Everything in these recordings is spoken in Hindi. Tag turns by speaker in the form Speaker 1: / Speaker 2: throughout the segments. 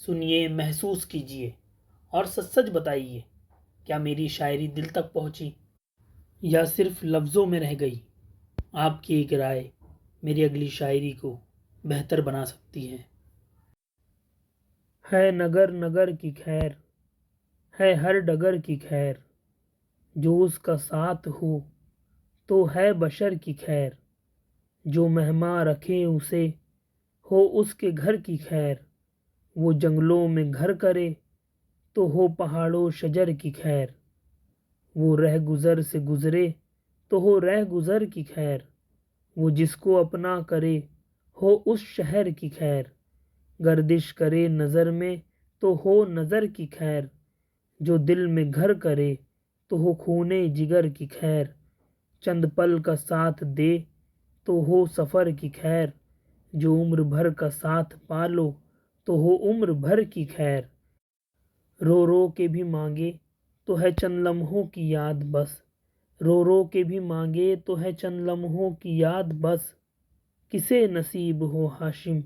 Speaker 1: सुनिए, महसूस कीजिए और सच सच बताइए, क्या मेरी शायरी दिल तक पहुंची या सिर्फ लफ्ज़ों में रह गई। आपकी एक राय मेरी अगली शायरी को बेहतर बना सकती है नगर नगर की खैर, है हर डगर की खैर, जो उसका साथ हो तो है बशर की खैर, जो मेहमान रखे उसे हो उसके घर की खैर, वो जंगलों में घर करे तो हो पहाड़ों शजर की खैर, वो रह गुज़र से गुज़रे तो हो रह गुज़र की खैर, वो जिसको अपना करे हो उस शहर की खैर, गर्दिश करे नज़र में तो हो नज़र की खैर, जो दिल में घर करे तो हो खूने जिगर की खैर, चंद पल का साथ दे तो हो सफ़र की खैर, जो उम्र भर का साथ पालो तो हो उम्र भर की खैर, रो रो के भी मांगे तो है चंद लम्हों की याद बस, रो रो के भी मांगे तो है चंद लम्हों की याद बस, किसे नसीब हो हाशिम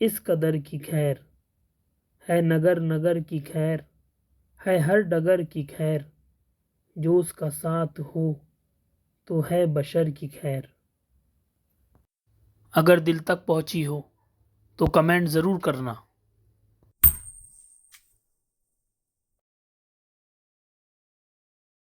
Speaker 1: इस कदर की खैर, है नगर नगर की खैर, है हर डगर की खैर, जो उसका साथ हो तो है बशर की खैर। अगर दिल तक पहुंची हो तो कमेंट ज़रूर करना।